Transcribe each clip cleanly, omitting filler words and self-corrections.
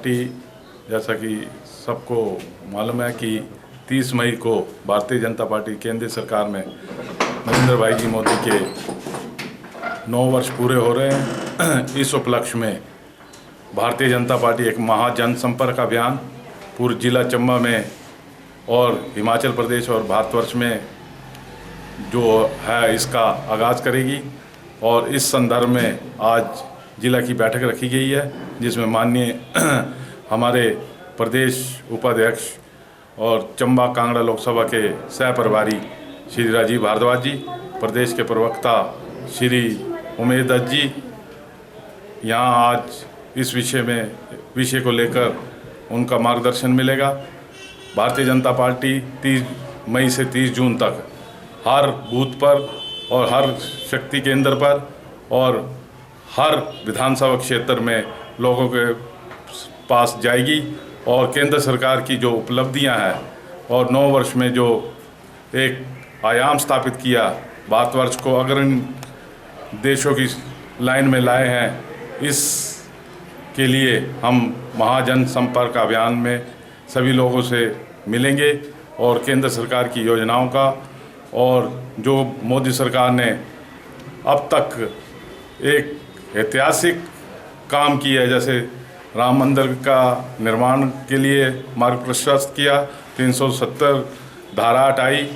Party, जैसा कि सबको मालूम है कि 30 मई को भारतीय जनता पार्टी केंद्र सरकार में नरेंद्र भाई जी मोदी के 9 वर्ष पूरे हो रहे हैं। इस उपलक्ष्य में भारतीय जनता पार्टी एक महाजन संपर्क अभियान पूरे जिला चंबा में और हिमाचल प्रदेश और भारतवर्ष में जो है इसका आगाज़ करेगी। और इस संदर्भ में आज जिला की बैठक रखी गई है, जिसमें माननीय हमारे प्रदेश उपाध्यक्ष और चंबा कांगड़ा लोकसभा के सह प्रभारी श्री राजीव भारद्वाज जी, प्रदेश के प्रवक्ता श्री उमेश दत्त जी यहाँ आज इस विषय को लेकर उनका मार्गदर्शन मिलेगा। भारतीय जनता पार्टी 30 मई से 30 जून तक हर बूथ पर और हर शक्ति केंद्र पर और हर विधानसभा क्षेत्र में लोगों के पास जाएगी और केंद्र सरकार की जो उपलब्धियां हैं और 9 वर्ष में जो एक आयाम स्थापित किया, भारतवर्ष को अग्रणी देशों की लाइन में लाए हैं, इस के लिए हम महाजन संपर्क अभियान में सभी लोगों से मिलेंगे और केंद्र सरकार की योजनाओं का और जो मोदी सरकार ने अब तक एक ऐतिहासिक काम किया है, जैसे राम मंदिर का निर्माण के लिए मार्ग प्रशस्त किया, 370 धारा हटाई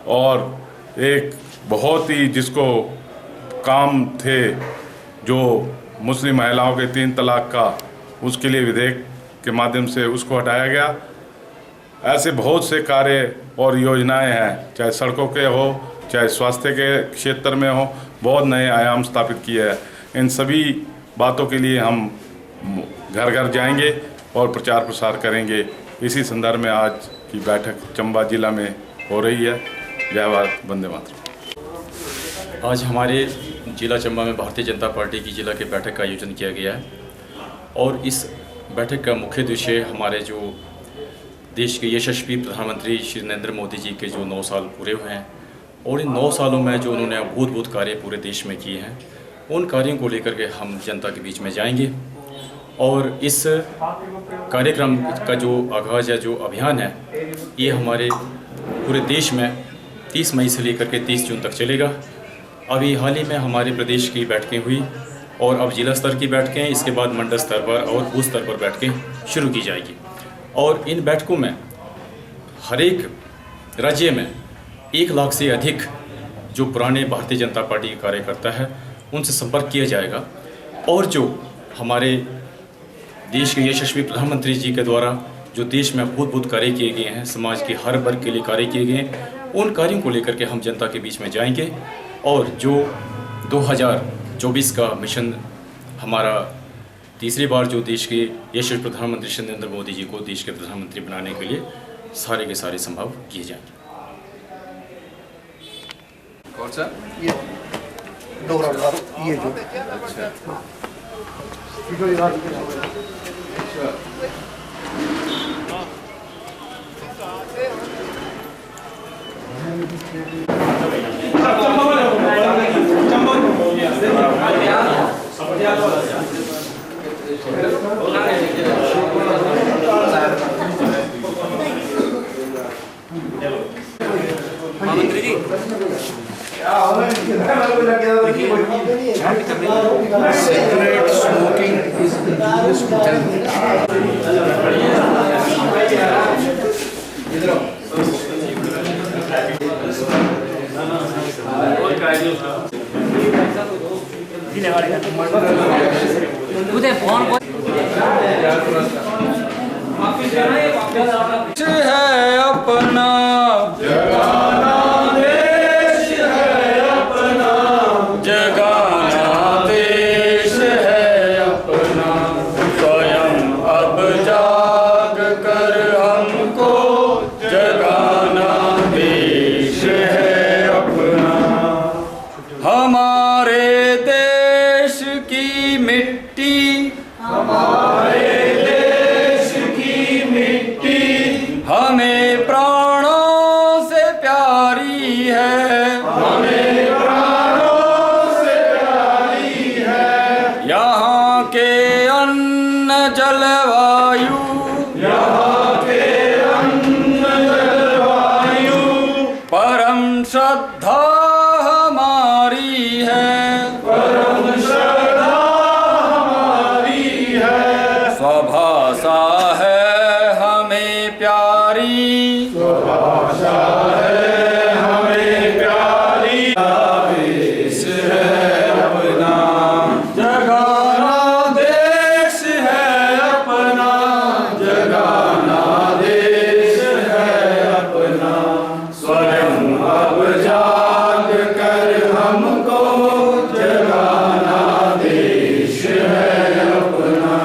और एक बहुत ही जिसको काम थे जो मुस्लिम महिलाओं के 3 तलाक का, उसके लिए विधेयक के माध्यम से उसको हटाया गया। ऐसे बहुत से कार्य और योजनाएं हैं, चाहे सड़कों के हो चाहे स्वास्थ्य के क्षेत्र में हो, बहुत नए आयाम स्थापित किए हैं। इन सभी बातों के लिए हम घर घर जाएंगे और प्रचार प्रसार करेंगे। इसी संदर्भ में आज की बैठक चंबा जिला में हो रही है। जय भारत, वंदे मातरम। आज हमारे जिला चंबा में भारतीय जनता पार्टी की जिला की बैठक का आयोजन किया गया है और इस बैठक का मुख्य उद्देश्य हमारे जो देश के यशस्वी प्रधानमंत्री श्री नरेंद्र मोदी जी के जो 9 साल पूरे हुए हैं और इन 9 सालों में जो उन्होंने अभूतपूर्व कार्य पूरे देश में किए हैं, उन कार्यों को लेकर के हम जनता के बीच में जाएंगे। और इस कार्यक्रम का जो आगाज़ है, जो अभियान है, ये हमारे पूरे देश में 30 मई से लेकर के 30 जून तक चलेगा। अभी हाल ही में हमारे प्रदेश की बैठकें हुई और अब जिला स्तर की बैठकें, इसके बाद मंडल स्तर पर और बूथ स्तर पर बैठकें शुरू की जाएगी। और इन बैठकों में हर एक राज्य में 1 लाख से अधिक जो पुराने भारतीय जनता पार्टी के कार्यकर्ता है उनसे संपर्क किया जाएगा और जो हमारे देश के यशस्वी प्रधानमंत्री जी के द्वारा जो देश में अभूतपूर्व कार्य किए गए हैं, समाज के हर वर्ग के लिए कार्य किए गए हैं, उन कार्यों को लेकर के हम जनता के बीच में जाएंगे। और जो 2024 का मिशन हमारा तीसरी बार जो देश के यशस्वी प्रधानमंत्री श्री नरेंद्र मोदी जी को देश के प्रधानमंत्री बनाने के लिए सारे के सारे संभव किए जाएंगे। कौन सा? ये जो अच्छा महामंत्री जी cigarette smoking is injurious to health. है अपना जगाना देश है अपना, जगाना देश है अपना, स्वयं अब जाग कर हमको जगाना देश है अपना। हमारे देश की मिट्टी, हमारे देश की मिट्टी हमें प्राणों से प्यारी प्यारी, जगाना देश है अपना, जगाना देश है अपना, स्वयं अब जाग कर हमको जगाना देश है अपना।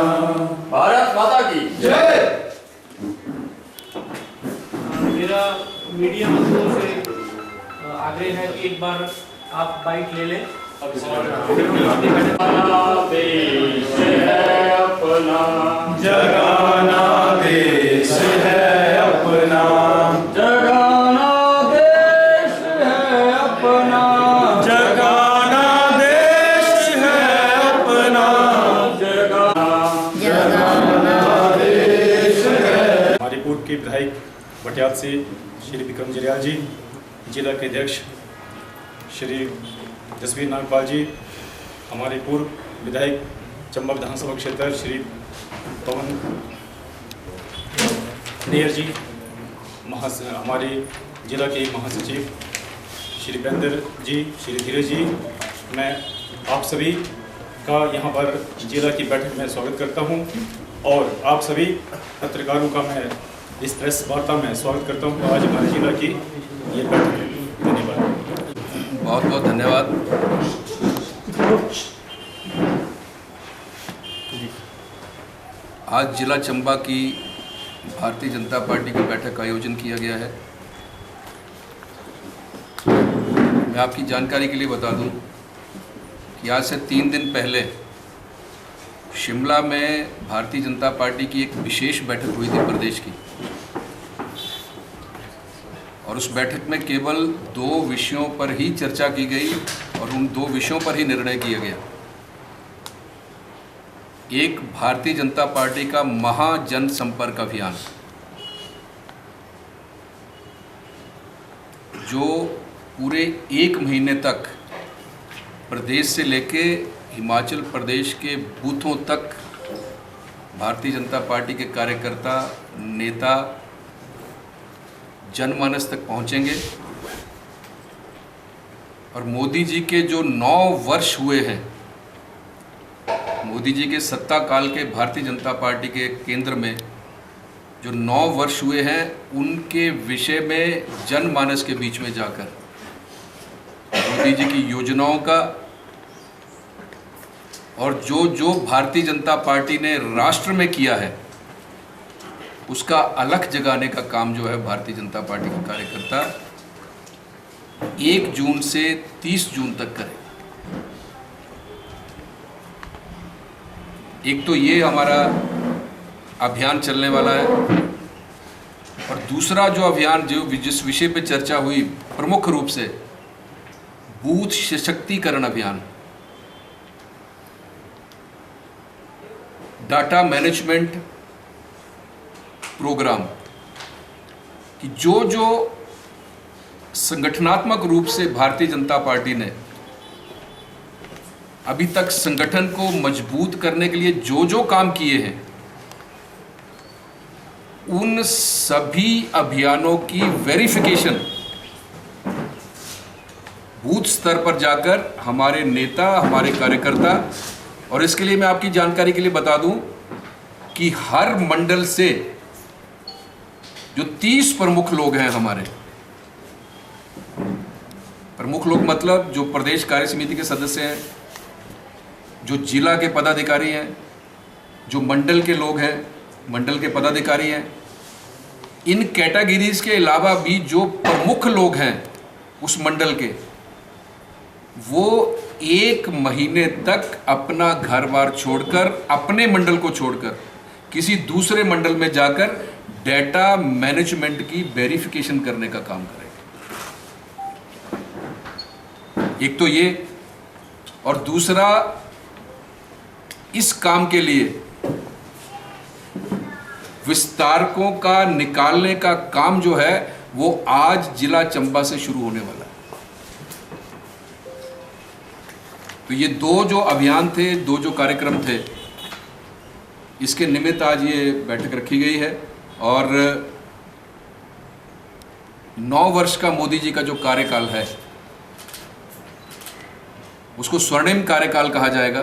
भारत माता की जय। मेरा मीडिया बंधुओं से आग्रह है कि एक बार आप बाइट ले लें। देश है अपना, जगाना देश है अपना, जगाना देश है अपना, जगाना देश है अपना, जगाना देश है। हमारे पूर्व के विधायक बटियात से श्री विक्रम जरियाल जी, जिला के अध्यक्ष श्री जसवीर नागपाल जी, हमारे पूर्व विधायक चंबा विधानसभा क्षेत्र श्री पवन नेयर जी, हमारे जिला के महासचिव श्री बेंदर जी, श्री धीरज जी, मैं आप सभी का यहाँ पर जिला की बैठक में स्वागत करता हूँ और आप सभी पत्रकारों का मैं इस प्रेस वार्ता में स्वागत करता हूँ। आज हमारे जिला की ये बैठक है। धन्यवाद। बहुत बहुत धन्यवाद। आज जिला चंबा की भारतीय जनता पार्टी की बैठक का आयोजन किया गया है। मैं आपकी जानकारी के लिए बता दूं कि आज से 3 दिन पहले शिमला में भारतीय जनता पार्टी की एक विशेष बैठक हुई थी प्रदेश की, और उस बैठक में केवल 2 विषयों पर ही चर्चा की गई और उन 2 विषयों पर ही निर्णय किया गया। एक, भारतीय जनता पार्टी का महाजन संपर्क अभियान, जो पूरे 1 महीने तक प्रदेश से लेके हिमाचल प्रदेश के बूथों तक भारतीय जनता पार्टी के कार्यकर्ता, नेता जनमानस तक पहुंचेंगे और मोदी जी के जो 9 वर्ष हुए हैं, मोदी जी के सत्ता काल के भारतीय जनता पार्टी के केंद्र में जो 9 वर्ष हुए हैं, उनके विषय में जनमानस के बीच में जाकर मोदी जी की योजनाओं का और जो भारतीय जनता पार्टी ने राष्ट्र में किया है उसका अलख जगाने का काम जो है भारतीय जनता पार्टी के कार्यकर्ता 1 जून से 30 जून तक करें। एक तो ये हमारा अभियान चलने वाला है और दूसरा जो अभियान जिस विषय पे चर्चा हुई प्रमुख रूप से बूथ सशक्तिकरण अभियान, डाटा मैनेजमेंट प्रोग्राम, कि जो संगठनात्मक रूप से भारतीय जनता पार्टी ने अभी तक संगठन को मजबूत करने के लिए जो काम किए हैं, उन सभी अभियानों की वेरिफिकेशन बूथ स्तर पर जाकर हमारे नेता, हमारे कार्यकर्ता, और इसके लिए मैं आपकी जानकारी के लिए बता दूं कि हर मंडल से जो 30 प्रमुख लोग हैं, हमारे प्रमुख लोग मतलब जो प्रदेश कार्य समिति के सदस्य हैं, जो जिला के पदाधिकारी हैं, जो मंडल के लोग हैं, मंडल के पदाधिकारी हैं, इन कैटेगरीज के अलावा भी जो प्रमुख लोग हैं उस मंडल के, वो 1 महीने तक अपना घर बार छोड़कर, अपने मंडल को छोड़कर किसी दूसरे मंडल में जाकर डेटा मैनेजमेंट की वेरिफिकेशन करने का काम करेंगे। एक तो ये, और दूसरा, इस काम के लिए विस्तारकों का निकालने का काम जो है वो आज जिला चंबा से शुरू होने वाला है। तो ये 2 जो अभियान थे, 2 जो कार्यक्रम थे, इसके निमित्त आज ये बैठक रखी गई है और 9 वर्ष का मोदी जी का जो कार्यकाल है उसको स्वर्णिम कार्यकाल कहा जाएगा।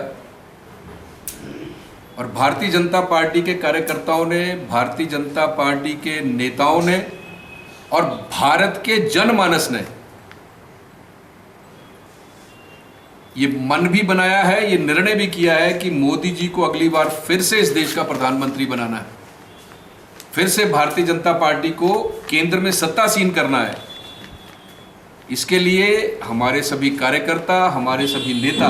और भारतीय जनता पार्टी के कार्यकर्ताओं ने, भारतीय जनता पार्टी के नेताओं ने और भारत के जनमानस ने ये मन भी बनाया है, ये निर्णय भी किया है कि मोदी जी को अगली बार फिर से इस देश का प्रधानमंत्री बनाना है, फिर से भारतीय जनता पार्टी को केंद्र में सत्तासीन करना है। इसके लिए हमारे सभी कार्यकर्ता, हमारे सभी नेता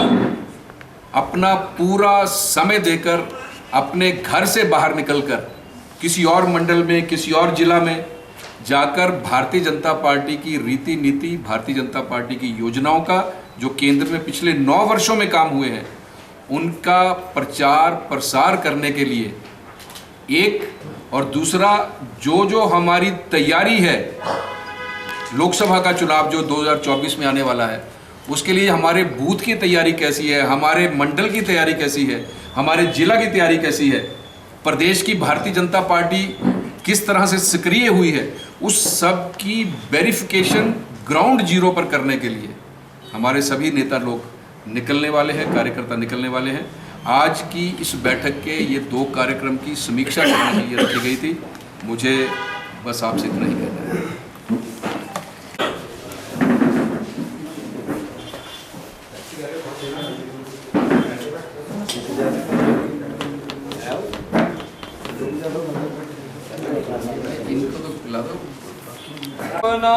अपना पूरा समय देकर, अपने घर से बाहर निकलकर किसी और मंडल में, किसी और जिला में जाकर भारतीय जनता पार्टी की रीति नीति, भारतीय जनता पार्टी की योजनाओं का जो केंद्र में पिछले 9 वर्षों में काम हुए हैं उनका प्रचार प्रसार करने के लिए एक, और दूसरा जो हमारी तैयारी है लोकसभा का चुनाव जो 2024 में आने वाला है उसके लिए हमारे बूथ की तैयारी कैसी है, हमारे मंडल की तैयारी कैसी है, हमारे जिला की तैयारी कैसी है, प्रदेश की भारतीय जनता पार्टी किस तरह से सक्रिय हुई है, उस सब की वेरिफिकेशन ग्राउंड जीरो पर करने के लिए हमारे सभी नेता लोग निकलने वाले हैं, कार्यकर्ता निकलने वाले हैं। आज की इस बैठक के ये 2 कार्यक्रम की समीक्षा करने के लिए रखी गई थी। मुझे बस आपसे इतना ही कहना है। इनको तो पिला दो। अपना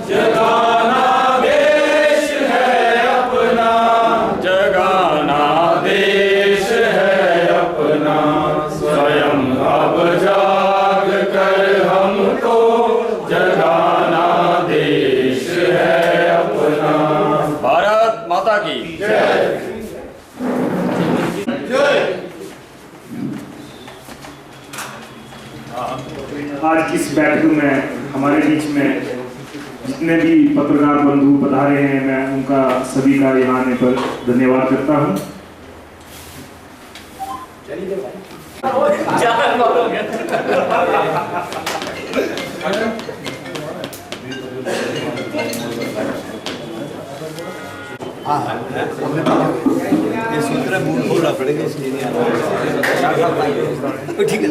जगाना देश है अपना, जगाना देश है अपना, स्वयं अब जाग कर हमको जगाना देश है अपना। भारत माता की जय। आज की इस बैठक में हमारे बीच में जितने भी पत्रकार बंधु पधारे हैं, मैं उनका सभी का यहाँ आने पर धन्यवाद करता हूँ। ये सूत्र बोलना पड़ेगा इसलिए ठीक है।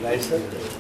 Right sir.